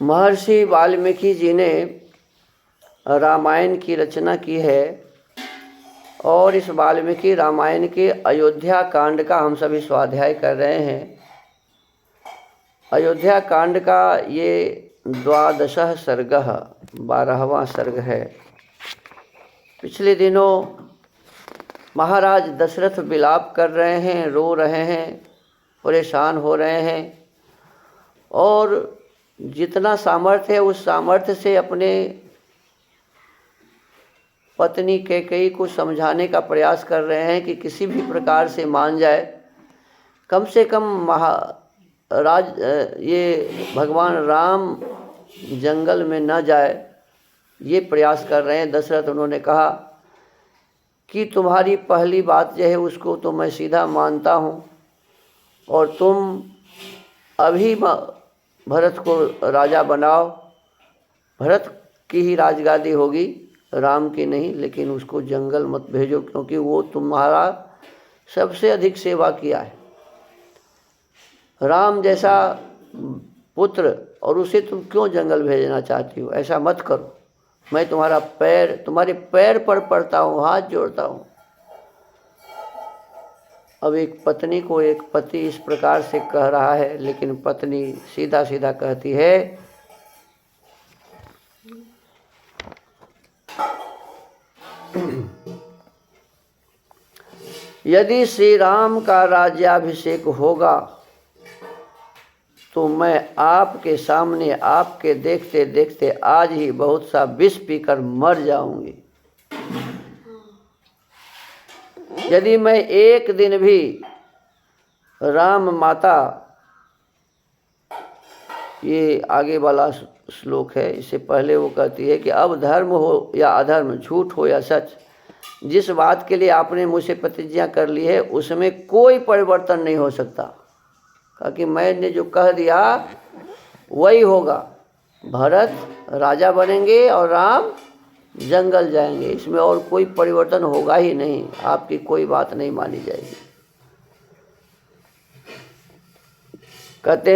महर्षि वाल्मीकि जी ने रामायण की रचना की है और इस वाल्मीकि रामायण के अयोध्या कांड का हम सभी स्वाध्याय कर रहे हैं। अयोध्या कांड का ये 12 सर्गः 12वां सर्ग है। पिछले दिनों महाराज दशरथ विलाप कर रहे हैं, रो रहे हैं, परेशान हो रहे हैं और जितना सामर्थ्य है उस सामर्थ्य से अपने पत्नी कैकेयी को समझाने का प्रयास कर रहे हैं कि किसी भी प्रकार से मान जाए, कम से कम ये भगवान राम जंगल में न जाए, ये प्रयास कर रहे हैं। दशरथ उन्होंने कहा कि तुम्हारी पहली बात जो है उसको तो मैं सीधा मानता हूँ और तुम अभी भरत को राजा बनाओ। भरत की ही राजगादी होगी, राम की नहीं, लेकिन उसको जंगल मत भेजो क्योंकि वो तुम्हारा सबसे अधिक सेवा किया है। राम जैसा पुत्र और उसे तुम क्यों जंगल भेजना चाहती हो? ऐसा मत करो। मैं तुम्हारे पैर पर पड़ता हूँ, हाथ जोड़ता हूँ। अब एक पत्नी को एक पति इस प्रकार से कह रहा है, लेकिन पत्नी सीधा सीधा कहती है यदि श्री राम का राज्याभिषेक होगा तो मैं आपके सामने आपके देखते देखते आज ही बहुत सा विष पीकर मर जाऊंगी। यदि मैं एक दिन भी राम माता, ये आगे वाला श्लोक है, इससे पहले वो कहती है कि अब धर्म हो या अधर्म, झूठ हो या सच, जिस बात के लिए आपने मुझसे प्रतिज्ञा कर ली है उसमें कोई परिवर्तन नहीं हो सकता। कहा कि मैंने जो कह दिया वही होगा। भरत राजा बनेंगे और राम जंगल जाएंगे, इसमें और कोई परिवर्तन होगा ही नहीं। आपकी कोई बात नहीं मानी जाएगी। कहते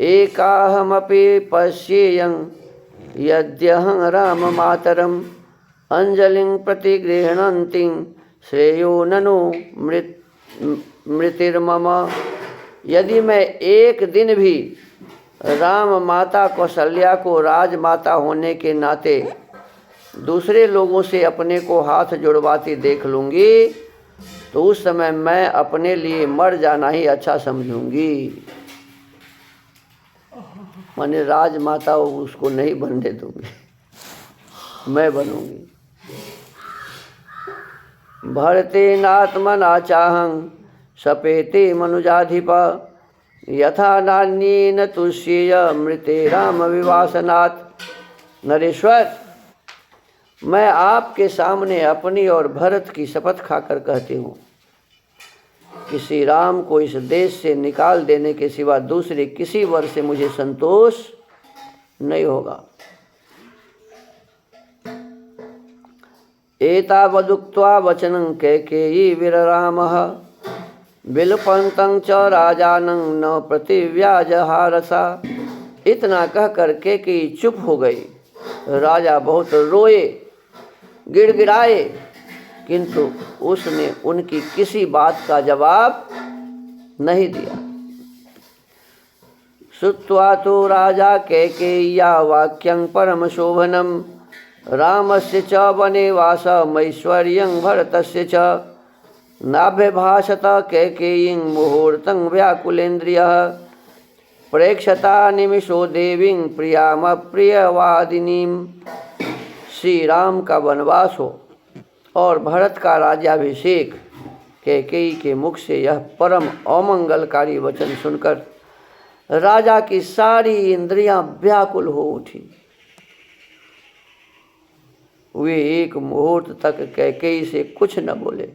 एकाहमपि पश्येयं यद्यहं राम मातरम अंजलिं प्रतिगृह्णन्ति श्रेयो ननु मृतिर्मम। यदि मैं एक दिन भी राम माता कौशल्या को राजमाता होने के नाते दूसरे लोगों से अपने को हाथ जुड़वाती देख लूँगी तो उस समय मैं अपने लिए मर जाना ही अच्छा समझूंगी। माने राजमाता उसको नहीं बनने दूंगी, मैं बनूंगी। भरते नात्मना चाहं सपेते मनुजाधिप यथा नान्येन तुष्येय मृते राम विवासनात्। नरेश्वर, मैं आपके सामने अपनी और भरत की शपथ खाकर कहती हूँ कि श्री राम को इस देश से निकाल देने के सिवा दूसरे किसी वर से मुझे संतोष नहीं होगा। एतावदुक्त्वा वचनं कैकेयी विररामः विलपन्तं च राजानं न प्रतिव्याजहारसा। इतना कह कर कैकेयी चुप हो गई। राजा बहुत रोए, गिड़गिड़ाए, किंतु उसने उनकी किसी बात का जवाब नहीं दिया। श्रुत्वा तो राजा कैकेय्या वाक्यं परम शोभनम रामस्य च वने वासमैश्वर्यं भरतस्य च नाभ्यभाषत कैकेयीं मुहूर्तं व्याकुलेन्द्रियः प्रेक्षता निमिषो देवीं प्रियामप्रियवादिनीं। श्री राम का वनवास हो और भरत का राज्याभिषेक, कैकेयी के मुख से यह परम अमंगलकारी वचन सुनकर राजा की सारी इंद्रियां व्याकुल हो उठी। वे एक मुहूर्त तक कैकेयी से कुछ न बोले।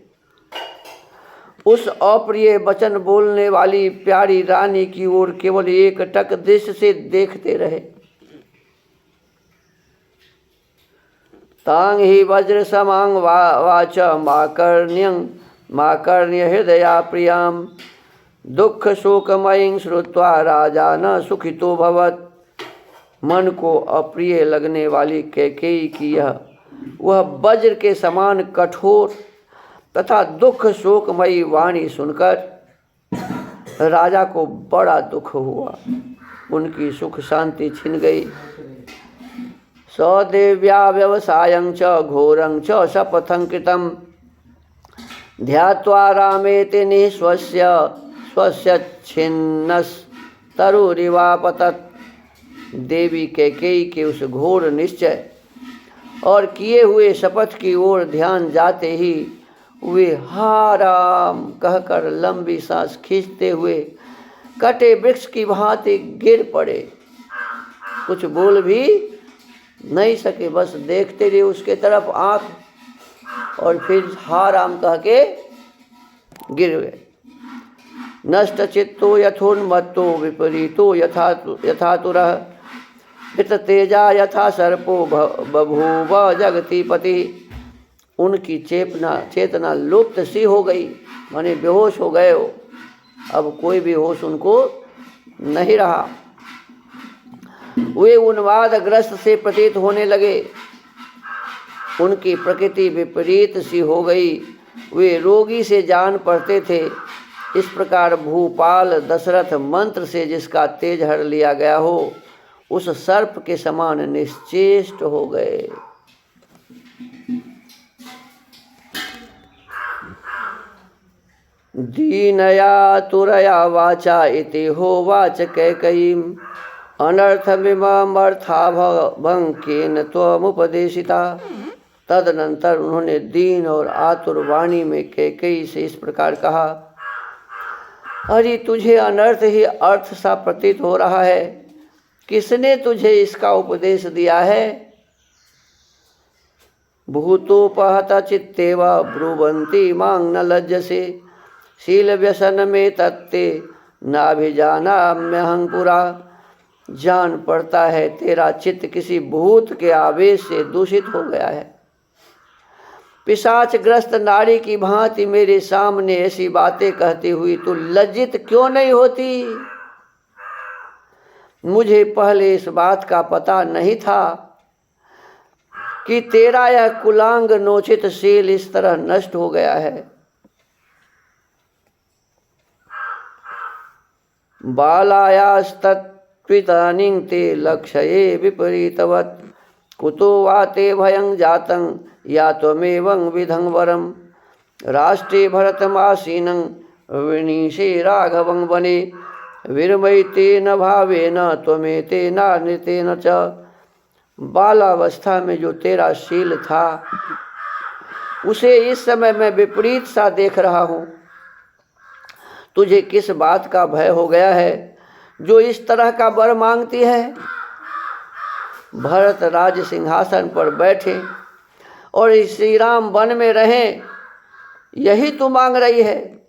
उस अप्रिय वचन बोलने वाली प्यारी रानी की ओर केवल एक टक दृष्टि से देखते रहे। तांग ही वज्र समांग वाच माकर्ण्य हृदया प्रियाम दुख शोकमयीं श्रुत्वा राजा न सुखितो भवत्। मन को अप्रिय लगने वाली कैकेयी की वह वज्र के समान कठोर तथा दुख शोकमयी वाणी सुनकर राजा को बड़ा दुख हुआ। उनकी सुख शांति छिन गई। सदेव्या व्यवसायं च घोरं च शपथं कृतं ध्यात्वा रामेति निःश्वस्य स्वस्य छिन्नस्तरुरिवापतत्। देवी कैकेयी के उस घोर निश्चय और किए हुए शपथ की ओर ध्यान जाते ही वे हा राम कहकर लंबी सांस खींचते हुए कटे वृक्ष की भांति गिर पड़े। कुछ बोल भी नहीं सके, बस देखते रहे उसके तरफ आंख, और फिर हा राम कह के गिर गए। नष्ट चित्तो यथोन्मत्तो विपरीतो यथातुरः हित तेजा यथा सर्पो बभूव जगतीपति। उनकी चेतना लुप्त सी हो गई, माने बेहोश हो गए हो। अब कोई भी होश उनको नहीं रहा। वे उन्मादग्रस्त से प्रतीत होने लगे। उनकी प्रकृति विपरीत सी हो गई। वे रोगी से जान पड़ते थे। इस प्रकार भूपाल दशरथ मंत्र से जिसका तेज हर लिया गया हो, उस सर्प के समान निश्चेष्ट हो गए। दीनया तुरया वाचा इति होवाच कैकेयीं अनर्थमिममर्थाभंकेन त्वमुपदेशिता। तदनंतर उन्होंने दीन और आतुर वाणी में कैकेयी से इस प्रकार कहा, अरे तुझे अनर्थ ही अर्थ सा प्रतीत हो रहा है। किसने तुझे इसका उपदेश दिया है? भूतोपहत चित्तेव ब्रुवन्ति मां न लज्जसे शील व्यसन में तत्ते नाभिजानाम्यहं पुरा। जान पड़ता है तेरा चित्त किसी भूत के आवेश से दूषित हो गया है। पिशाचग्रस्त नारी की भांति मेरे सामने ऐसी बातें कहती हुई तू लज्जित क्यों नहीं होती? मुझे पहले इस बात का पता नहीं था कि तेरा यह कुलांग नोचित शील इस तरह नष्ट हो गया है। बालायास्तत्त्विदानीं ते लक्ष्ये विपरीतवत् कुतो वा ते भयं जातं या त्वमेवं विधं वरं राष्ट्रे भरतमासीनं विनीशे राघवं वने विरमयितेन भावेन त्वमेतेन नृतेन च। बालावस्था में जो तेरा शील था उसे इस समय मैं विपरीत सा देख रहा हूँ। तुझे किस बात का भय हो गया है जो इस तरह का वर मांगती है? भरत राज सिंहासन पर बैठे और श्री राम वन में रहें, यही तू मांग रही है।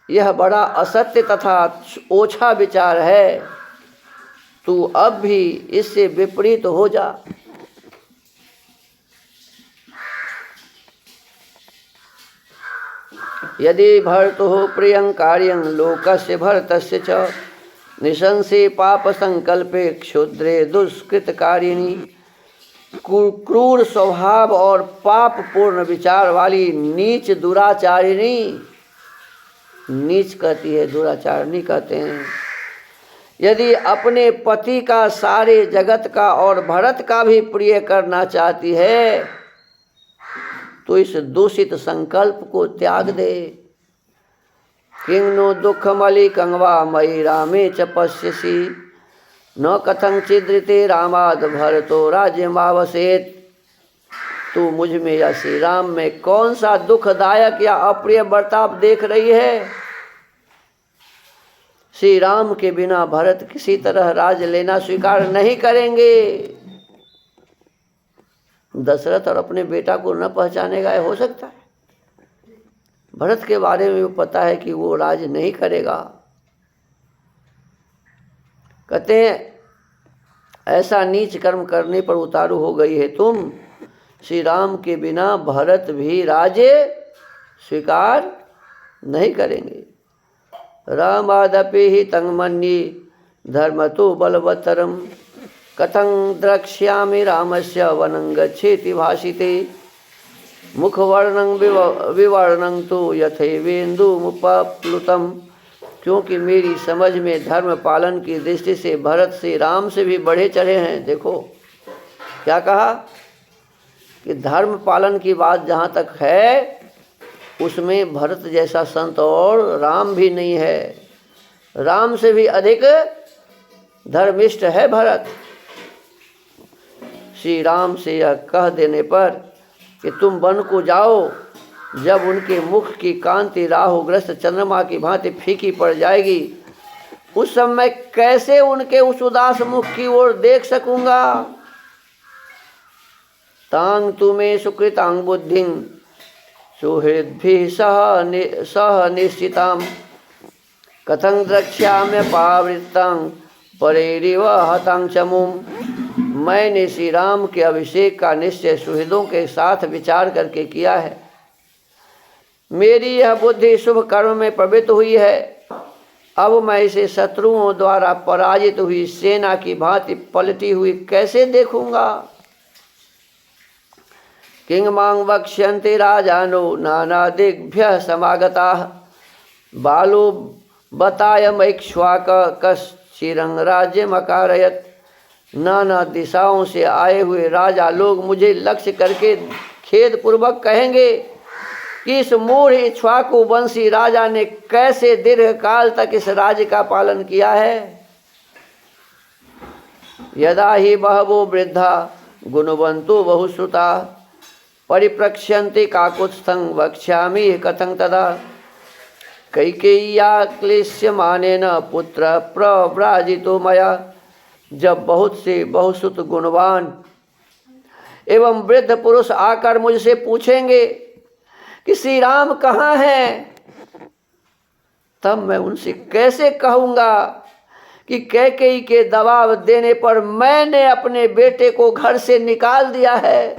यह बड़ा असत्य तथा ओछा विचार है। तू अब भी इससे विपरीत हो जा। यदि भर्तुः प्रियं कार्यं लोकस्य भरतस्य च निशंसे पाप संकल्पे क्षुद्रे दुष्कृतकारिणी। क्रूर स्वभाव और पाप पूर्ण विचार वाली नीच दुराचारिणी, नीच कहती है, दुराचारिणी कहते हैं। यदि अपने पति का सारे जगत का और भरत का भी प्रिय करना चाहती है तो इस दूषित संकल्प को त्याग दे। किं नो दुःखमलिकं वा मयि रामे च पश्यसि न कथं चिद्रिते रामाद भरतो राज्यमावसेत्। तू मुझ में या श्री राम में कौन सा दुखदायक या अप्रिय बर्ताव देख रही है? श्री राम के बिना भरत किसी तरह राज लेना स्वीकार नहीं करेंगे। दशरथ और अपने बेटा को न पहचानेगा, हो सकता है। भरत के बारे में पता है कि वो राज नहीं करेगा। कहते हैं ऐसा नीच कर्म करने पर उतारू हो गई है तुम। श्री राम के बिना भरत भी राज्य स्वीकार नहीं करेंगे। रामादपि हि तं मन्ये धर्म तो बलवत्तरम कथं द्रक्ष्यामि रामस्य वनं गच्छेति भाषिते मुखवर्णं विवर्णं तो यथैवेन्दुमुपप्लुतम्। क्योंकि मेरी समझ में धर्म पालन की दृष्टि से भरत से राम से भी बढ़े चढ़े हैं। देखो क्या कहा कि धर्म पालन की बात जहाँ तक है उसमें भरत जैसा संत और राम भी नहीं है। राम से भी अधिक धर्मिष्ठ है भरत। श्री राम से यह कह देने पर कि तुम वन को जाओ, जब उनके मुख की कांति राहुग्रस्त चंद्रमा की भांति फीकी पड़ जाएगी, उस समय कैसे उनके उस उदास मुख की ओर देख सकूंगा। तांग तुम्हें सुकृतांग बुद्धिं सुहृद्भिः सह निश्चितां कथं द्रक्ष्याम्य पावृत्तां परेरिव हतां चमुम। मैंने श्री राम के अभिषेक का निश्चय सुहृदों के साथ विचार करके किया है। मेरी यह बुद्धि शुभ कर्म में प्रवृत्त हुई है। अब मैं इसे शत्रुओं द्वारा पराजित हुई सेना की भांति पलटी हुई कैसे देखूंगा। किंग मांग वक्ष्यन्ते राजानो नाना दिग्भ्यः समागताः बालो बतायमैक्ष्वाक कश्चिरं राज्यम् अकारयत्। नाना दिशाओं से आए हुए राजा लोग मुझे लक्ष्य करके खेद पूर्वक कहेंगे कि इस मूढ़ इक्ष्वाकु वंशी राजा ने कैसे दीर्घ काल तक इस राज्य का पालन किया है। यदा ही बहवो वृद्धा गुणवंतो बहुश्रुता परिप्रक्ष्यन्ते काकुत्स्थं वक्ष्यामि कथं तदा। कैकेय्या क्लेश्यमानेन पुत्र प्रव्राजितो मया। जब बहुत से बहुश्रुत गुणवान एवं वृद्ध पुरुष आकर मुझसे पूछेंगे कि श्री राम कहाँ हैं, तब मैं उनसे कैसे कहूँगा कि कैकेयी के दबाव देने पर मैंने अपने बेटे को घर से निकाल दिया है,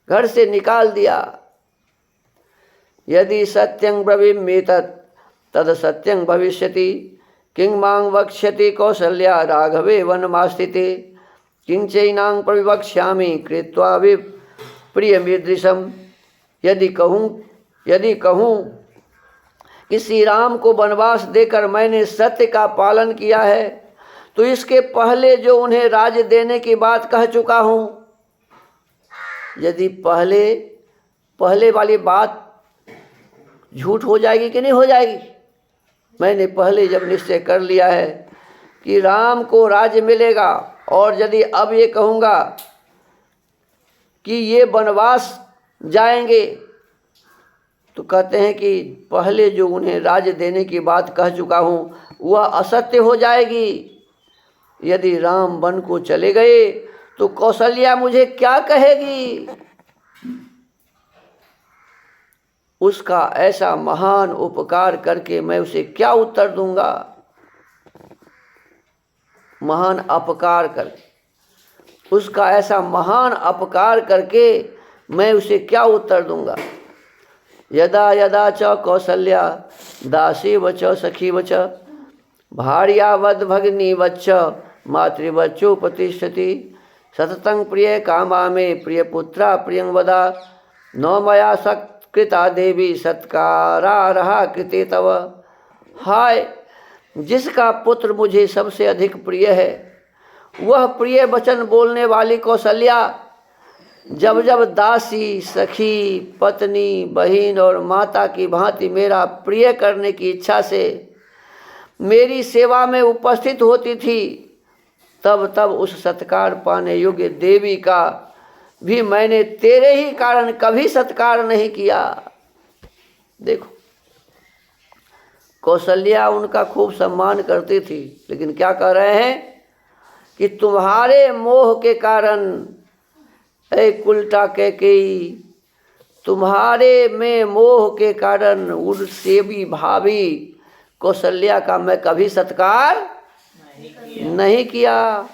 घर से निकाल दिया। यदि सत्यं ब्रवीमि तद सत्यं भविष्यति किंग मांग वक्ष्यति कौसल्या राघवे वनमास्थिते किंग चैनांग प्रविवक्ष्यामि कृत्वा प्रियमीदृशम्। यदि कहूँ कि श्री राम को वनवास देकर मैंने सत्य का पालन किया है, तो इसके पहले जो उन्हें राज्य देने की बात कह चुका हूँ, यदि पहले वाली बात झूठ हो जाएगी कि नहीं हो जाएगी। मैंने पहले जब निश्चय कर लिया है कि राम को राज्य मिलेगा, और यदि अब ये कहूँगा कि ये वनवास जाएंगे, तो कहते हैं कि पहले जो उन्हें राज्य देने की बात कह चुका हूँ वह असत्य हो जाएगी। यदि राम वन को चले गए तो कौशल्या मुझे क्या कहेगी। उसका ऐसा महान उपकार करके मैं उसे क्या उत्तर दूंगा। महान अपकार करके, उसका ऐसा महान अपकार करके मैं उसे क्या उत्तर दूंगा। यदा यदा च कौसल्या दासी वच सखी वच भार्यावद भगिनी वच मातृवचोपतिष्ठति सततं प्रिय कामा में प्रिय पुत्रा प्रियं वदा न मया सत्कृता देवी सत्कारारहा कृते तव। हाय, जिसका पुत्र मुझे सबसे अधिक प्रिय है, वह प्रिय वचन बोलने वाली कौशल्या जब जब दासी सखी पत्नी बहन और माता की भांति मेरा प्रिय करने की इच्छा से मेरी सेवा में उपस्थित होती थी, तब तब उस सत्कार पाने योग्य देवी का भी मैंने तेरे ही कारण कभी सत्कार नहीं किया। देखो, कौशल्या उनका खूब सम्मान करती थी, लेकिन क्या कह रहे हैं कि तुम्हारे मोह के कारण, ऐ कुलटा कैकेयी, तुम्हारे में मोह के कारण उनसे भी भाभी कौशल्या का मैं कभी सत्कार नहीं किया।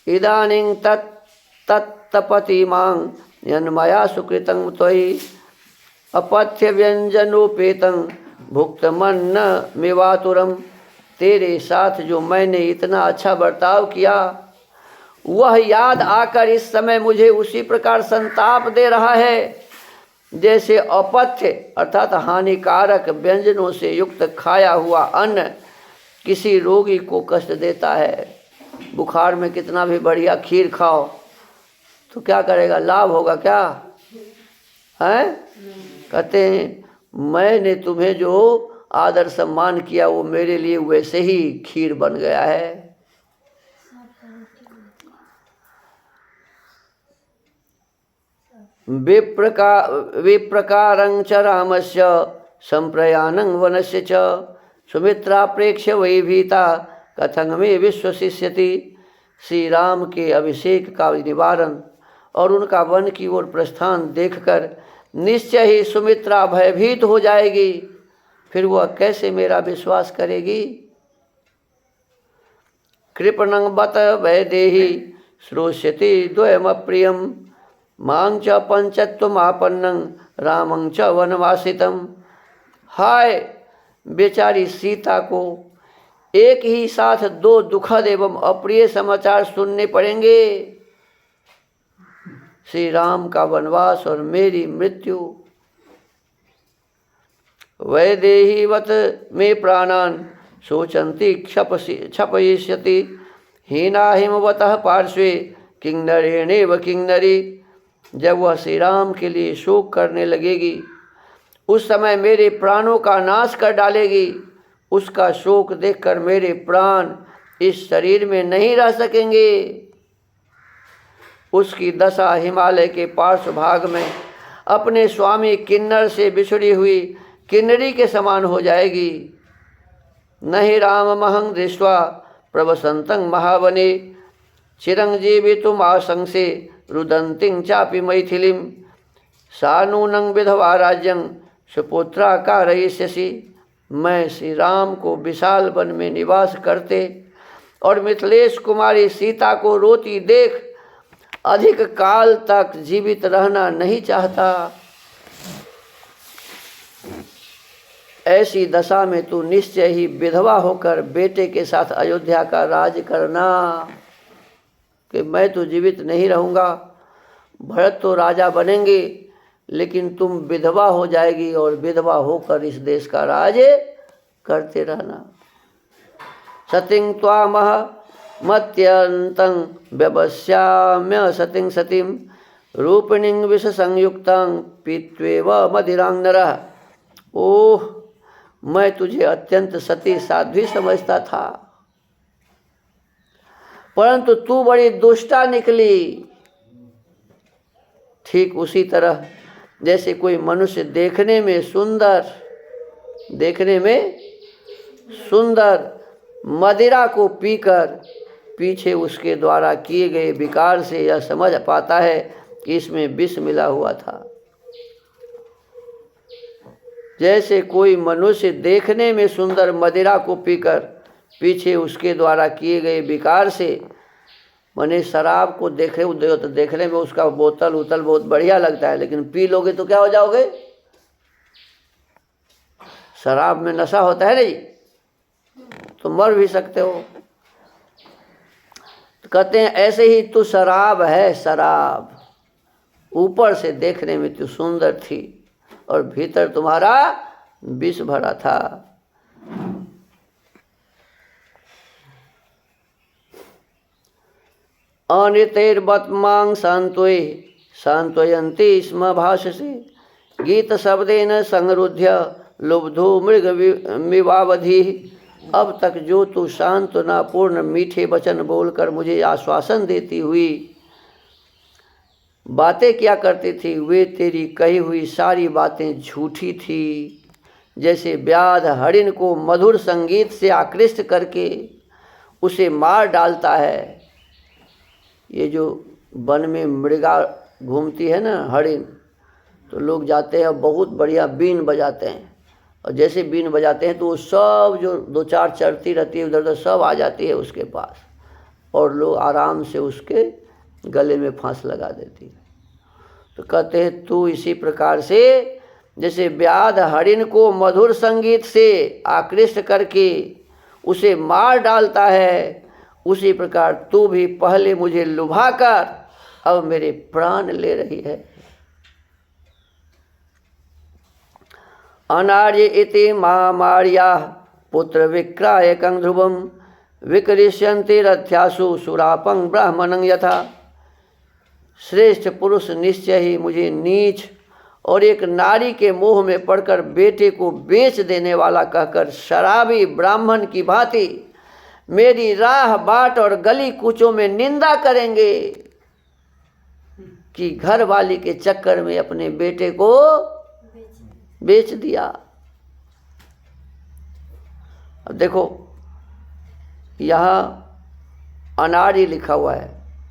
इदानीं तत्तपति मांग यन्मया सुकृतं त्वयि अपथ्य व्यंजनोपेतं भुक्तमन्न मिवातुरम। तेरे साथ जो मैंने इतना अच्छा बर्ताव किया, वह याद आकर इस समय मुझे उसी प्रकार संताप दे रहा है जैसे अपथ्य अर्थात हानिकारक व्यंजनों से युक्त खाया हुआ अन्न किसी रोगी को कष्ट देता है। बुखार में कितना भी बढ़िया खीर खाओ तो क्या करेगा, लाभ होगा क्या है? कहते हैं मैंने तुम्हें जो आदर सम्मान किया वो मेरे लिए वैसे ही खीर बन गया है। विप्रकारं च रामस्य संप्रयाणं वनस्य च सुमित्रा प्रेक्ष्य वै भीता कथं में विश्वसिष्यति। श्री राम के अभिषेक का निवारण और उनका वन की ओर प्रस्थान देखकर निश्चय ही सुमित्रा भयभीत हो जाएगी, फिर वह कैसे मेरा विश्वास करेगी। कृपणं बत वैदेही श्रोष्यति द्वयमप्रियं मां च पंचत्वमापन्नं रामं च वनवासितम्। हाय बेचारी सीता को एक ही साथ दो दुखद एवं अप्रिय समाचार सुनने पड़ेंगे, श्री राम का वनवास और मेरी मृत्यु। वैदेहीवत मे प्राणान् शोचन्ति क्षपयिष्यति हीना हिमवतः पार्श्वे किंगनरेणेव किंगनरी। जब वह श्री राम के लिए शोक करने लगेगी उस समय मेरे प्राणों का नाश कर डालेगी। उसका शोक देखकर मेरे प्राण इस शरीर में नहीं रह सकेंगे। उसकी दशा हिमालय के पार्श्व भाग में अपने स्वामी किन्नर से बिछड़ी हुई किन्नरी के समान हो जाएगी। नहीं राममहं दृष्ट्वा प्रवसन्तं महावने चिरंजीवितुम् आशंसे रुदन्तीं चापि मैथिलीं सा नूनं विधवा राज्यं सुपुत्रा कारयिष्यसि। मैं श्री राम को विशाल वन में निवास करते और मिथिलेश कुमारी सीता को रोती देख अधिक काल तक जीवित रहना नहीं चाहता। ऐसी दशा में तू निश्चय ही विधवा होकर बेटे के साथ अयोध्या का राज करना, कि मैं तो जीवित नहीं रहूँगा। भरत तो राजा बनेंगे लेकिन तुम विधवा हो जाएगी और विधवा होकर इस देश का राज करते रहना। सतिं त्वामह मत्यन्तं व्यवस्याम्य सतिं सतीं रूपिणीं विष संयुक्तं पीत्वेव मदिरां नरः। ओह, मैं तुझे अत्यंत सती साध्वी समझता था, परंतु तू बड़ी दुष्टा निकली। ठीक उसी तरह जैसे कोई मनुष्य देखने में सुंदर मदिरा को पीकर पीछे उसके द्वारा किए गए विकार से यह समझ पाता है कि इसमें विष मिला हुआ था। जैसे कोई मनुष्य देखने में सुंदर मदिरा को पीकर पीछे उसके द्वारा किए गए विकार से, माने शराब को देखने में उसका बोतल बहुत बढ़िया लगता है, लेकिन पी लोगे तो क्या हो जाओगे? शराब में नशा होता है नहीं, तो मर भी सकते हो। तो कहते हैं ऐसे ही तू शराब है, शराब। ऊपर से देखने में तू सुंदर थी और भीतर तुम्हारा विष भरा था। अनृतैर्बत्मां सांत्वयन्ति स्म भाषसे गीत शब्देन संरुध्य लुब्धो मृग विवावधि। अब तक जो तू सांत्वनापूर्ण मीठे वचन बोलकर मुझे आश्वासन देती हुई बातें क्या करती थी, वे तेरी कही हुई सारी बातें झूठी थी। जैसे व्याध हरिण को मधुर संगीत से आकृष्ट करके उसे मार डालता है। ये जो वन में मृगा घूमती है ना, हरिण, तो लोग जाते हैं बहुत बढ़िया बीन बजाते हैं, और जैसे बीन बजाते हैं तो वो सब जो दो चार चढ़ती रहती है उधर उधर सब आ जाती है उसके पास, और लोग आराम से उसके गले में फांस लगा देती है। तो कहते हैं तू इसी प्रकार से जैसे व्याध हरिण को मधुर संगीत से आकृष्ट करके उसे मार डालता है, उसी प्रकार तू भी पहले मुझे लुभाकर अब मेरे प्राण ले रही है। अनार्य इति मामार्या पुत्र विक्रायकं ध्रुवम विकरिष्यन्ते रथ्यासु सुरापं ब्राह्मणं यथा। श्रेष्ठ पुरुष निश्चय ही मुझे नीच और एक नारी के मोह में पड़कर बेटे को बेच देने वाला कहकर शराबी ब्राह्मण की भांति मेरी राह बाट और गली कूचों में निंदा करेंगे कि घर वाली के चक्कर में अपने बेटे को बेच दिया। अब देखो यहाँ अनार्य लिखा हुआ है,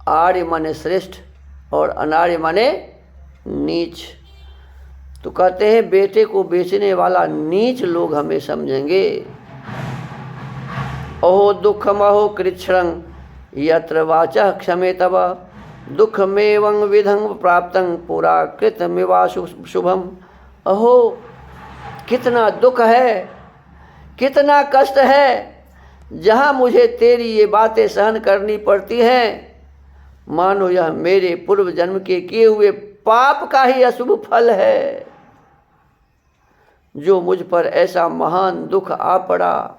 आर्य माने श्रेष्ठ और अनार्य माने नीच। तो कहते हैं बेटे को बेचने वाला नीच लोग हमें समझेंगे। अहो दुखम अहो कृच्छ्रं यत्र वाचः क्षमे तव दुखमेवं विधं प्राप्तं पुरा कृतमिवा शुभम। अहो कितना दुख है, कितना कष्ट है, जहाँ मुझे तेरी ये बातें सहन करनी पड़ती हैं, मानो यह मेरे पूर्व जन्म के किए हुए पाप का ही अशुभ फल है जो मुझ पर ऐसा महान दुख आ पड़ा।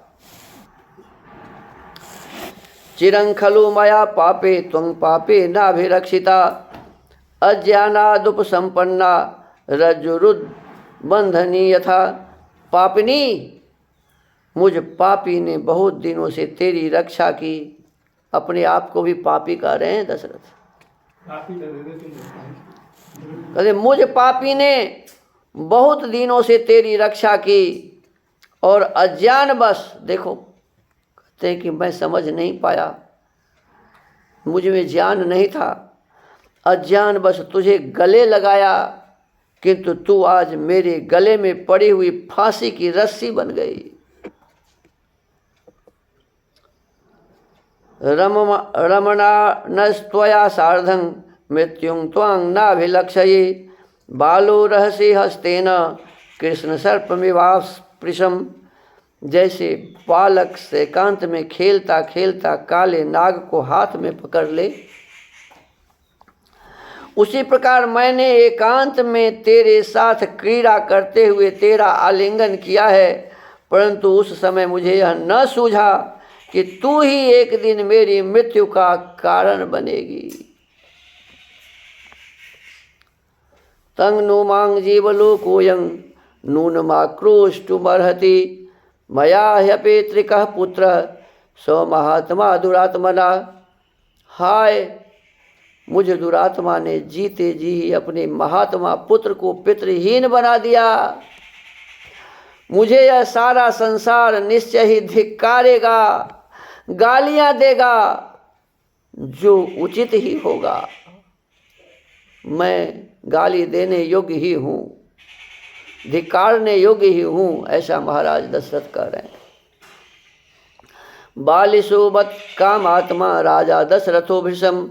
चिरं खलु मया पापे त्वं पापे नाभिरक्षिता अज्ञानादुपसंपन्ना रज्जुरुद्बंधनी यथा। पापिनी, मुझ पापी ने बहुत दिनों से तेरी रक्षा की। अपने आप को भी पापी कह रहे हैं दशरथ। कहते मुझ पापी ने बहुत दिनों से तेरी रक्षा की और अज्ञान बस, देखो कहते हैं कि मैं समझ नहीं पाया, मुझ में ज्ञान नहीं था, अज्ञान बस तुझे गले लगाया, किंतु तू आज मेरे गले में पड़ी हुई फांसी की रस्सी बन गई। रमणा नस्त्वया सार्धं मृत्युं त्वां नाभिलक्षये बालो रहसि हस्तेन कृष्ण सर्पमिवास्पृशम्। जैसे बालक से एकांत में खेलता खेलता काले नाग को हाथ में पकड़ ले, उसी प्रकार मैंने एकांत में तेरे साथ क्रीड़ा करते हुए तेरा आलिंगन किया है, परंतु उस समय मुझे यह न सूझा कि तू ही एक दिन मेरी मृत्यु का कारण बनेगी। तंग नुमांग जीवलोकोयं नूनमाक्रोष्टुमर्हति मया ह्यपेत्रिकः पुत्रः सो महात्मा दुरात्मना। हाय, मुझे दुरात्मा ने जीते जी ही अपने महात्मा पुत्र को पितृहीन बना दिया। मुझे यह सारा संसार निश्चय ही धिक्कारेगा, गालियां देगा, जो उचित ही होगा। मैं गाली देने योग्य ही हूँ, धिक्कारने योग्य ही हूँ, ऐसा महाराज दशरथ कह रहे हैं। बालिशोबत कामात्मा राजा दशरथो भृशम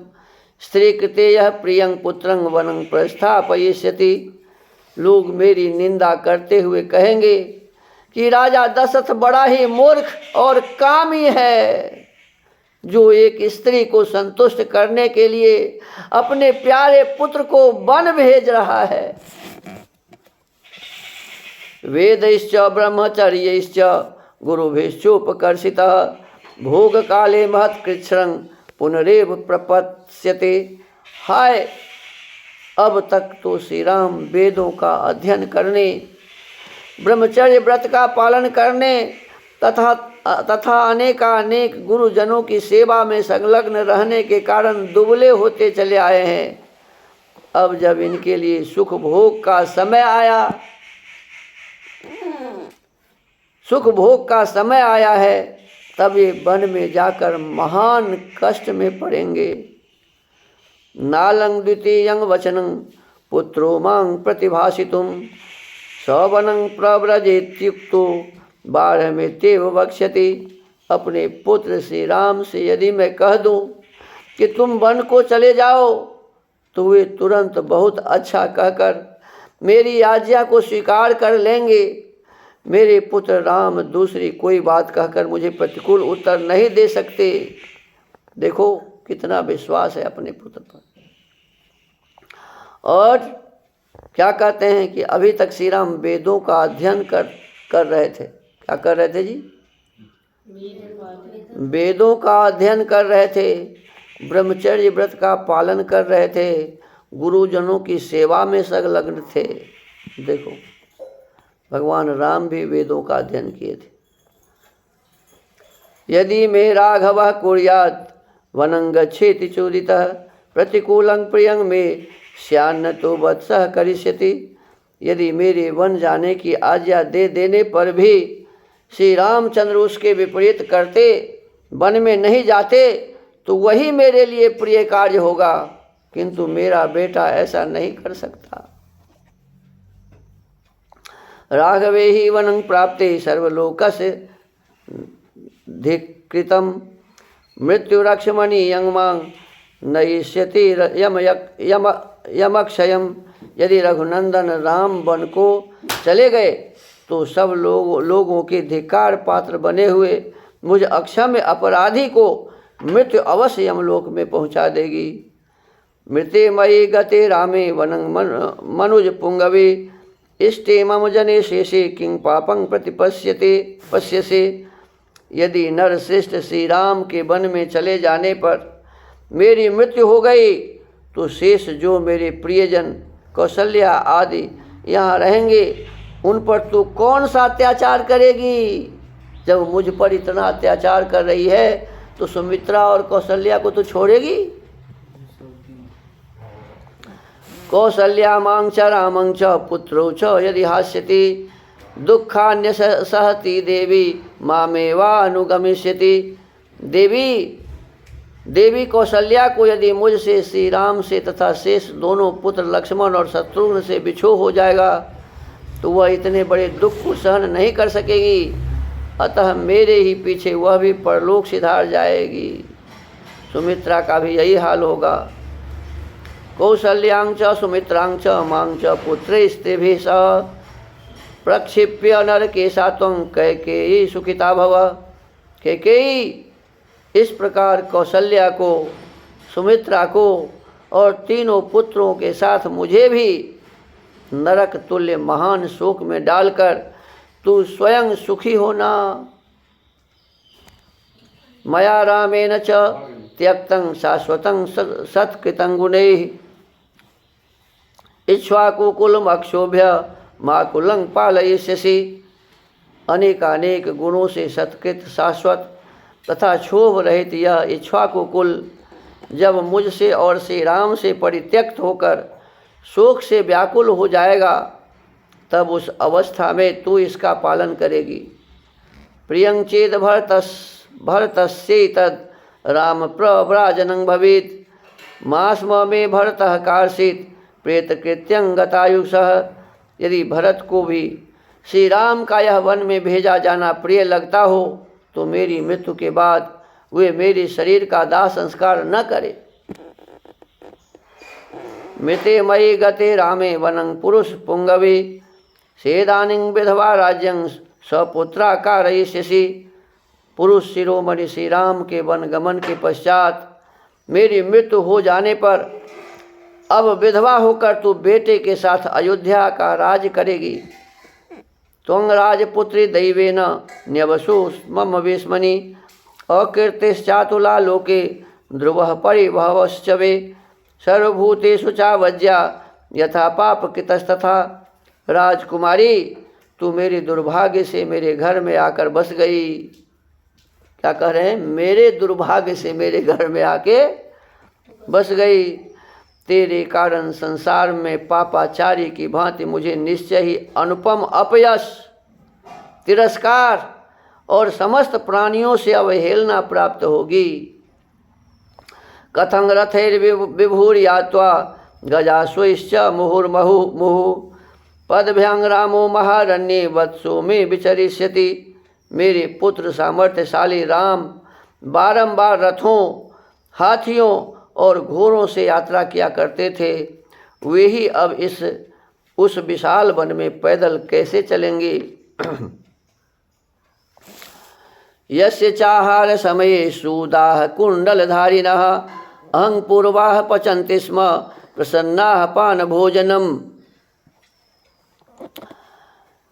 स्त्री कृते यह प्रियं पुत्रं वनं प्रस्थापयिष्यति। लोग मेरी निंदा करते हुए कहेंगे कि राजा दशरथ बड़ा ही मूर्ख और कामी है, जो एक स्त्री को संतुष्ट करने के लिए अपने प्यारे पुत्र को वन भेज रहा है। वेदैश्च ब्रह्मचर्यैश्च गुरुभिश्चोपकर्षितः भोग काले महत्कृच्छ्रं पुनरेव प्रपत्स्यते। हाय, अब तक तो श्री राम वेदों का अध्ययन करने, ब्रह्मचर्य व्रत का पालन करने तथा अनेकानेक गुरुजनों की सेवा में संलग्न रहने के कारण दुबले होते चले आए हैं। अब जब इनके लिए सुख भोग का समय आया, सुख भोग का समय आया है, तब ये वन में जाकर महान कष्ट में पड़ेंगे। नालं द्वितीयं वचनं पुत्रो मां प्रतिभाषितुं सवनं प्रव्रजेत्युक्तो बारहमेतेव वक्ष्यति। अपने पुत्र श्री राम से यदि मैं कह दूं कि तुम वन को चले जाओ, तो वे तुरंत बहुत अच्छा कहकर मेरी आज्ञा को स्वीकार कर लेंगे, मेरे पुत्र राम दूसरी कोई बात कहकर मुझे प्रतिकूल उत्तर नहीं दे सकते। देखो कितना विश्वास है अपने पुत्र पर। और क्या कहते हैं कि अभी तक श्री राम वेदों का अध्ययन कर रहे थे। क्या कर रहे थे जी? वेदों का अध्ययन कर रहे थे, ब्रह्मचर्य व्रत का पालन कर रहे थे, गुरुजनों की सेवा में संलग्न थे। देखो भगवान राम भी वेदों का अध्ययन किए थे। यदि मे राघव कुर्यात् वनं गच्छेति चोदितः प्रतिकूलं प्रियं मे स्यान्न तो वत्सः करिष्यति। यदि मेरे वन जाने की आज्ञा दे देने पर भी श्री रामचंद्र उसके विपरीत करते, वन में नहीं जाते, तो वही मेरे लिए प्रिय कार्य होगा, किंतु मेरा बेटा ऐसा नहीं कर सकता। राघवे ही वनं प्राप्ते सर्वलोकस्य धिक्कृतं मृत्युरक्षमणि यंगमांग नयिष्यति यमक्षयम। यदि रघुनंदन राम वन को चले गए तो सब लोगों के धिक्कार पात्र बने हुए मुझ अक्षम्य अपराधी को मृत्यु अवश्य यमलोक में पहुंचा देगी। मृते मयि गते रामे वनं मनुज पुंगवे इष्टे मम जने शेषे किं पापं पश्यसे। यदि नर श्रेष्ठ श्री राम के वन में चले जाने पर मेरी मृत्यु हो गई तो शेष जो मेरे प्रियजन कौशल्या आदि यहाँ रहेंगे, उन पर तू कौन सा अत्याचार करेगी? जब मुझ पर इतना अत्याचार कर रही है तो सुमित्रा और कौशल्या को तो छोड़ेगी? कौशल्या मां च रामं च पुत्रौ च यदि हास्यति दुःखान्य सहति देवी मामेवा अनुगमिष्यति। देवी कौशल्या को यदि मुझसे, श्री राम से तथा शेष दोनों पुत्र लक्ष्मण और शत्रुघ्न से बिछोह हो जाएगा तो वह इतने बड़े दुख को सहन नहीं कर सकेगी, अतः मेरे ही पीछे वह भी परलोक सिधार जाएगी। सुमित्रा का भी यही हाल होगा। कौशल्यां च सुमित्रां च मां च पुत्रैस्तेभिः सह प्रक्षिप्य नरकेशा त्वं कैकेयी सुखिता भव। कैकेयी, इस प्रकार कौशल्या को, सुमित्रा को और तीनों पुत्रों के साथ मुझे भी नरक तुल्य महान शोक में डालकर तू स्वयं सुखी होना। मया रामेण च त्यक्तं शाश्वतं सत्कृतं गुणैः इक्ष्वाकुकुलम् अक्षोभ्य माकुलं पालयिष्यसि। अनेकानेक गुणों से सत्कृत, शाश्वत तथा क्षोभ रहित यह इक्ष्वाकुकुल जब मुझसे और श्री राम से परित्यक्त होकर शोक से व्याकुल हो जाएगा, तब उस अवस्था में तू इसका पालन करेगी। प्रियं चेद भरतस्यैतद् राम प्रव्राजनं भवेत् मास्म मे भरतः कार्षित् प्रेतकृत्यं गतायुषः। यदि भरत को भी श्री राम का यह वन में भेजा जाना प्रिय लगता हो तो मेरी मृत्यु के बाद वे मेरे शरीर का दाह संस्कार न करे। मृते मयि गते रामे वनं पुरुष पुंगवे सेदानीं विधवा राज्यं सपुत्रा कारयिष्यसि। पुरुष शिरोमणि श्री राम के वन गमन के पश्चात मेरी मृत्यु हो जाने पर अब विधवा होकर तू बेटे के साथ अयोध्या का राज करेगी। त्वं राजपुत्री दैवेन न्यवसु मम वेश्मनि अकीर्तिश्चातुला लोके ध्रुवः परिभवश्च वे सर्वभूतेषु चावज्या यथा पापकृतस्तथा। राजकुमारी, तू मेरे दुर्भाग्य से मेरे घर में आकर बस गई। क्या कह रहे हैं? मेरे दुर्भाग्य से मेरे घर में आके बस गई। तेरे कारण संसार में पापाचारी की भांति मुझे निश्चय ही अनुपम अपयश, तिरस्कार और समस्त प्राणियों से अवहेलना प्राप्त होगी। कथं रथैर्विभूर्यात्वा गजाश्वैश्च मुहुर्मुहुः पदभ्यां रामो महारण्ये वत्सो में विचरिष्यति। मेरे पुत्र सामर्थ्यशाली राम बारंबार रथों, हाथियों और घोड़ों से यात्रा किया करते थे। वे ही अब उस विशाल वन में पैदल कैसे चलेंगे? यस्य चाहार समये सूदाः कुण्डलधारिणः अहं पूर्वाः पचन्ति स्म प्रसन्नाः पानभोजनम्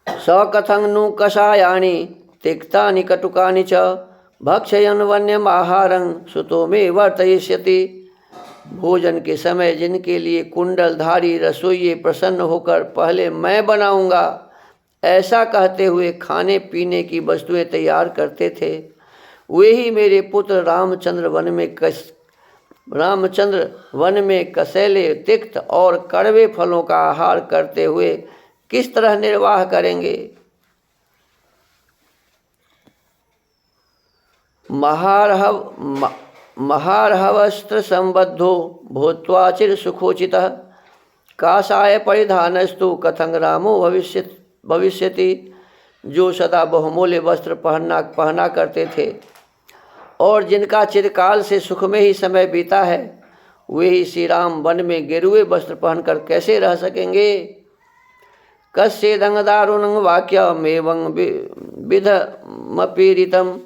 सकथं नु कषायाणि तिक्तानि कटुकानि च भक्षयन् वन्यमाहारं सुतो मे वर्तयिष्यति। भोजन के समय जिनके लिए कुंडलधारी रसोइये प्रसन्न होकर पहले मैं बनाऊंगा ऐसा कहते हुए खाने पीने की वस्तुएं तैयार करते थे, वे ही मेरे पुत्र रामचंद्र वन में कसैले तिक्त और कड़वे फलों का आहार करते हुए किस तरह निर्वाह करेंगे। महारहवस्त्र संबद्धो भूत्वा चिर सुखोचितः काषाय परिधानस्तु कथं रामो भविष्यति। जो सदा बहुमूल्य वस्त्र पहना करते थे और जिनका चिरकाल से सुख में ही समय बीता है, वे ही श्री राम वन में गेरुए वस्त्र पहनकर कैसे रह सकेंगे। कस्येदंगदारुणं वाक्यमेवं विधमपीडितं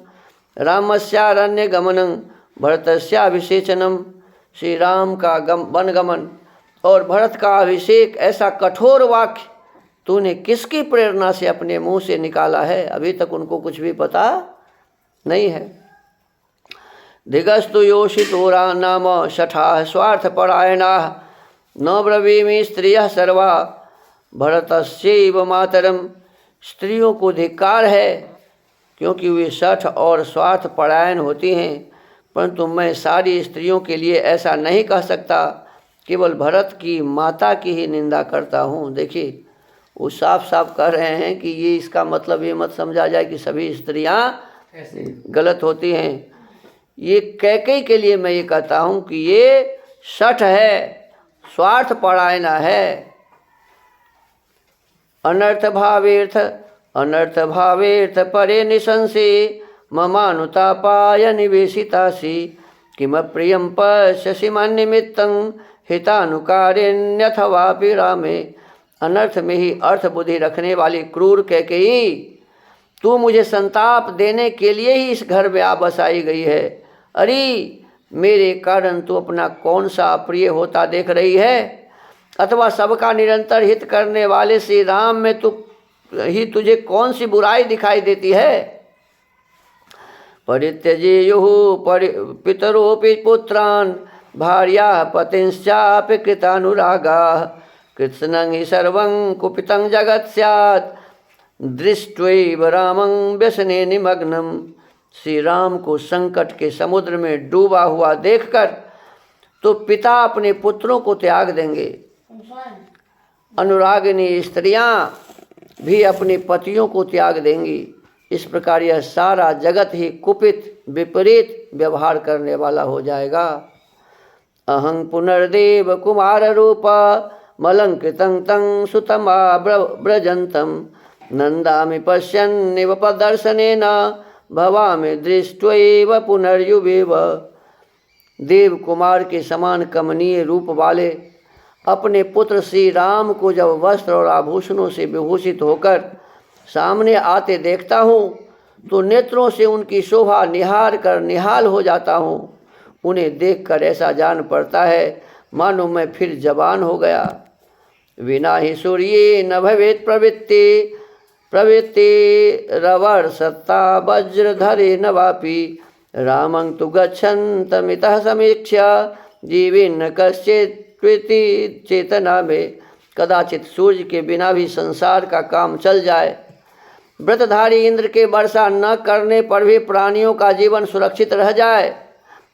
रामस्यारण्य गमनं भरतस्याभिषेचनम। श्री राम का वनगमन और भरत का अभिषेक ऐसा कठोर वाक्य तूने किसकी प्रेरणा से अपने मुंह से निकाला है। अभी तक उनको कुछ भी पता नहीं है। धिगस्तु योषितोरा नाम शठाः स्वार्थपरायणाः न ब्रवीमि स्त्रियः सर्वा भरतस्यैव मातरम। स्त्रियों को धिक्कार है क्योंकि वे शठ और स्वार्थ परायण होती हैं, परंतु मैं सारी स्त्रियों के लिए ऐसा नहीं कह सकता, केवल भरत की माता की ही निंदा करता हूँ। देखिए वो साफ साफ कह रहे हैं कि ये इसका मतलब ये मत समझा जाए कि सभी स्त्रियाँ गलत होती हैं। ये कैकेयी के लिए मैं ये कहता हूँ कि ये शठ है, स्वार्थ परायण है। अनर्थ भावेर्थ परे निशंसे ममानुतापाय निवेशितासि किम प्रियं पश्यसि मन्निमित्तं हितानुकारिण्यथवापि रामे। अनर्थ में ही अर्थ बुद्धि रखने वाली क्रूर कैकेयी, तू मुझे संताप देने के लिए ही इस घर में आ बसाई गई है। अरे मेरे कारण तू अपना कौन सा प्रिय होता देख रही है, अथवा सबका निरंतर हित करने वाले श्री राम में तुझे कौन सी बुराई दिखाई देती है। परित्यजेयुः पितरोऽपि पुत्रान् भार्याः पतिंश्चापि कृतानुरागाः कृत्स्नं हि सर्वं कुपितं जगत् स्यात् दृष्ट्वैव रामं व्यसने निमग्नं। श्री राम को संकट के समुद्र में डूबा हुआ देखकर तो पिता अपने पुत्रों को त्याग देंगे, अनुरागिनी स्त्रियां भी अपने पतियों को त्याग देंगी। इस प्रकार यह सारा जगत ही कुपित विपरीत व्यवहार करने वाला हो जाएगा। अहं पुनर्देव कुमार रूप मलंकृतं तं सुतमा व्रजन्तं नंदामि पश्यन्निव प्रदर्शनेन भवामि दृष्ट्वैव पुनर्युवेव। देव कुमार के समान कमनीय रूप वाले अपने पुत्र श्री राम को जब वस्त्र और आभूषणों से विभूषित होकर सामने आते देखता हूँ तो नेत्रों से उनकी शोभा निहार कर निहाल हो जाता हूँ। उन्हें देखकर ऐसा जान पड़ता है मानो मैं फिर जवान हो गया। विना ही सूर्ये न भवेत् प्रवृत्ति रवर सत्ता वज्रधरे न वापि रामं तु गच्छन्तमितः समीक्ष्य जीवेन्न कश्चित् चेतना में। कदाचित सूर्य के बिना भी संसार का काम चल जाए, व्रतधारी इंद्र के वर्षा न करने पर भी प्राणियों का जीवन सुरक्षित रह जाए,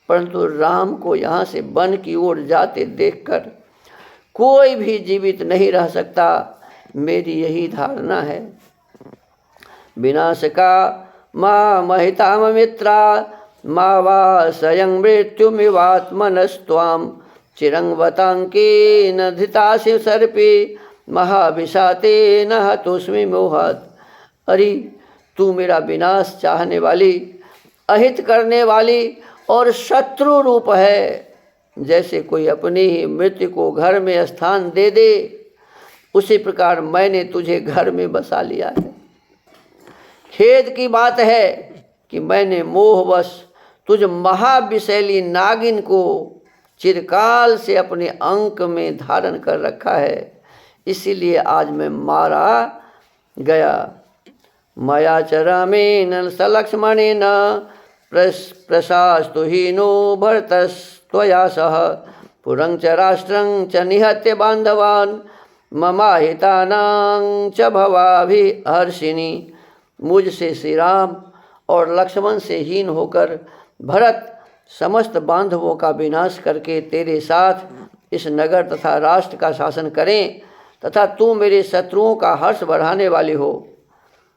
परंतु राम को यहाँ से वन की ओर जाते देखकर कोई भी जीवित नहीं रह सकता। मेरी यही धारणा है। विनाश का मां महिताम मित्रा मां वा स्वयं मृत्युमिवात्मनस्त्वाम चिरंगवतांके न धृतासि सर्पे महाभिषाते न हतोस्मि मोहात्। अरे तू मेरा विनाश चाहने वाली, अहित करने वाली और शत्रु रूप है। जैसे कोई अपनी ही मृत्यु को घर में स्थान दे दे, उसी प्रकार मैंने तुझे घर में बसा लिया है। खेद की बात है कि मैंने मोहवश तुझ महाविशैली नागिन को चिरकाल से अपने अंक में धारण कर रखा है, इसीलिए आज मैं मारा गया। मया च रामेण सलक्ष्मणेन प्रशास्तु हीनो भरतस्त्वया सह पुरं च राष्ट्रं च निहत्य बांधवान् ममाहितानां च भवाभिहर्षिणी। मुझसे श्री राम और लक्ष्मण से हीन होकर भरत समस्त बांधवों का विनाश करके तेरे साथ इस नगर तथा राष्ट्र का शासन करें तथा तू मेरे शत्रुओं का हर्ष बढ़ाने वाली हो।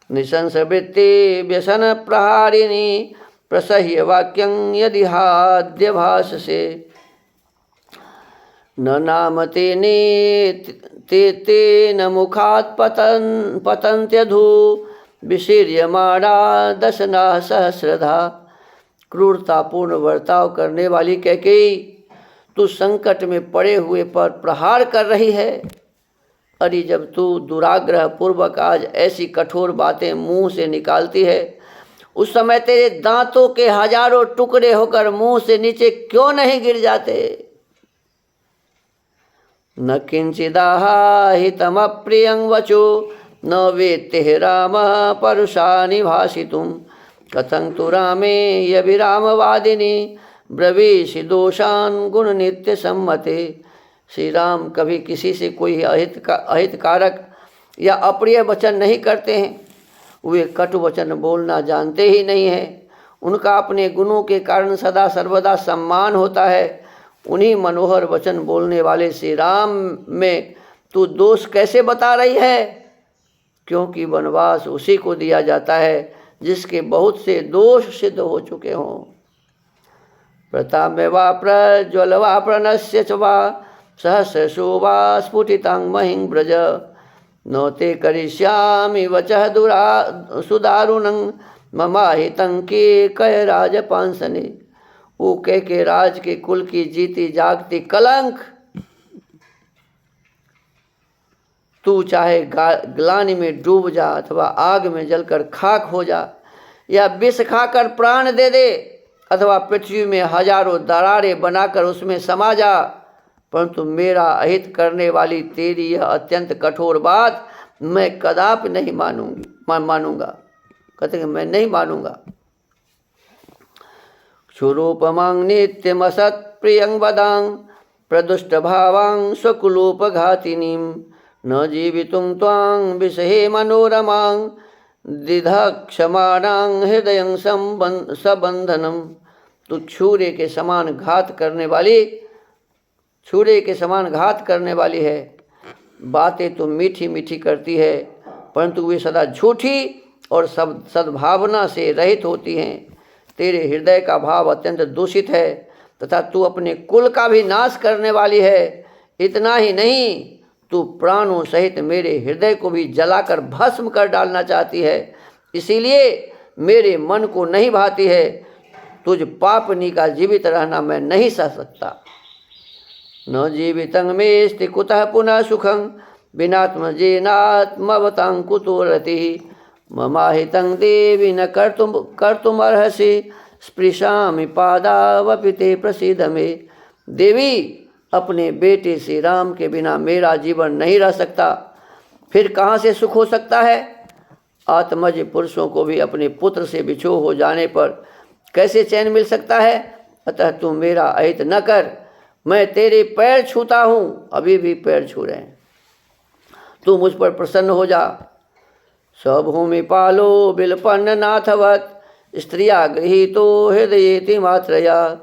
निशंस वृत्ति व्यसन प्रहारिणी प्रसह्य वाक्यं यदि हाद्य भाष से न नाम तेन मुखात् पतन्त्यधु विशीर्यमाणा दशना सहस्रधा। क्रूरतापूर्ण बर्ताव करने वाली कैकेयी, तू संकट में पड़े हुए पर प्रहार कर रही है। अरे जब तू दुराग्रह पूर्वक आज ऐसी कठोर बातें मुंह से निकालती है, उस समय तेरे दांतों के हजारों टुकड़े होकर मुंह से नीचे क्यों नहीं गिर जाते। न किंचिदाहितमप्रियं वचो न वेत्ते राम परुषानि भाषितुं कथं तु रामे यभिरामवादिनी ब्रवीषि दोषान् गुण नित्य सम्मते। श्री राम कभी किसी से कोई अहितकारक या अप्रिय वचन नहीं करते हैं। वे कटु वचन बोलना जानते ही नहीं हैं। उनका अपने गुणों के कारण सदा सर्वदा सम्मान होता है। उन्हीं मनोहर वचन बोलने वाले श्री राम में तू दोष कैसे बता रही है? क्योंकि वनवास उसी को दिया जाता है जिसके बहुत से दोष सिद्ध हो चुके हों। प्रताम्य वा प्रज्वल वा प्रणश्य च वा सहस्रशो वा स्फुटितं महिं ब्रज न ते करिष्यामि वचः सुदारुणं ममाहितं के कय राजपांसने। वो के राज के कुल की जीती जागती कलंक, तू चाहे ग्लानि में डूब जा अथवा आग में जलकर खाक हो जा या विष खाकर प्राण दे दे अथवा पृथ्वी में हजारों दरारें बनाकर उसमें समा जा, परंतु मेरा अहित करने वाली तेरी यह अत्यंत कठोर बात मैं कदापि नहीं मानूंगा। कहते हैं मैं नहीं मानूंगा। क्षुरूपमां नित्यमसत् प्रियं वदां प्रदुष्ट भावां स्वकुलोपघातिनीं न जीवितुं त्वां विषहे मनोरमां दिधक्षमाणां हृदयं सबंधनम। तू छुरे के समान घात करने वाली है। बातें तो मीठी मीठी करती है, परंतु वे सदा झूठी और सद्भावना से रहित होती हैं। तेरे हृदय का भाव अत्यंत दूषित है तथा तू अपने कुल का भी नाश करने वाली है। इतना ही नहीं, तू प्राणों सहित मेरे हृदय को भी जलाकर भस्म कर डालना चाहती है। इसीलिए मेरे मन को नहीं भाती है। तुझ पापनी का जीवित रहना मैं नहीं सह सकता। न जीवितं मेस्ति कुतः पुनः सुखं विनात्मजेनात्मवतां कुतो रतिः ममाहितं देवी न कर्तुमर्हसि स्पृशामि पादावपि ते प्रसीद मे। देवी, अपने बेटे श्री राम के बिना मेरा जीवन नहीं रह सकता, फिर कहाँ से सुख हो सकता है? आत्मज पुरुषों को भी अपने पुत्र से बिछो हो जाने पर कैसे चैन मिल सकता है? अतः तू मेरा अहित न कर। मैं तेरे पैर छूता हूँ, अभी भी पैर छू रहे हैं। तू मुझ पर प्रसन्न हो जा। स्वभूमि पालो बिलपन्न नाथवत स्त्रिया गृहीतो हृदयेति मात्रया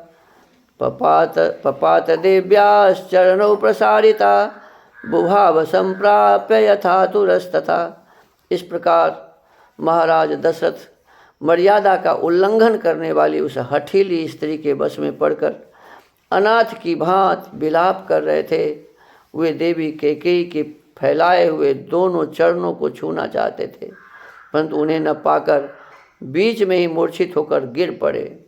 पपात देव्याश्चरणौ प्रसारिता बुभाव संप्राप्य यथा तुरस्तथा। इस प्रकार महाराज दशरथ मर्यादा का उल्लंघन करने वाली उस हठीली स्त्री के वश में पड़कर अनाथ की भांति विलाप कर रहे थे। वे देवी कैकेयी के फैलाए हुए दोनों चरणों को छूना चाहते थे, परंतु उन्हें न पाकर बीच में ही मूर्छित होकर गिर पड़े।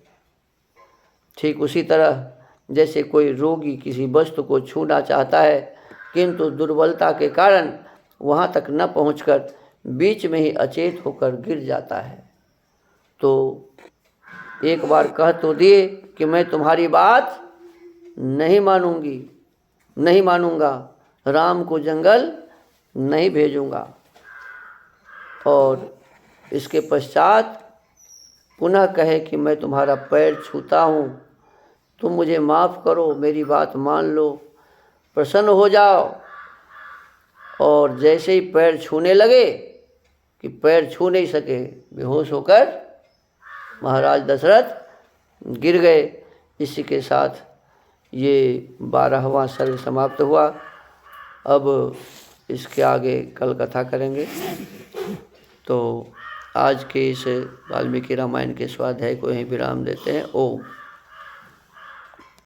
ठीक उसी तरह जैसे कोई रोगी किसी वस्तु को छूना चाहता है, किंतु दुर्बलता के कारण वहाँ तक न पहुँचकर बीच में ही अचेत होकर गिर जाता है। तो एक बार कह तो दिए कि मैं तुम्हारी बात नहीं मानूंगा, राम को जंगल नहीं भेजूंगा। और इसके पश्चात पुनः कहे कि मैं तुम्हारा पैर छूता हूँ, तुम मुझे माफ़ करो, मेरी बात मान लो, प्रसन्न हो जाओ। और जैसे ही पैर छूने लगे कि पैर छू नहीं सके, बेहोश होकर महाराज दशरथ गिर गए। इसी के साथ ये 12वां सर्ग समाप्त हुआ। अब इसके आगे कल कथा करेंगे। तो आज के इस वाल्मीकि रामायण के स्वाध्याय को यहीं विराम देते हैं। ओम।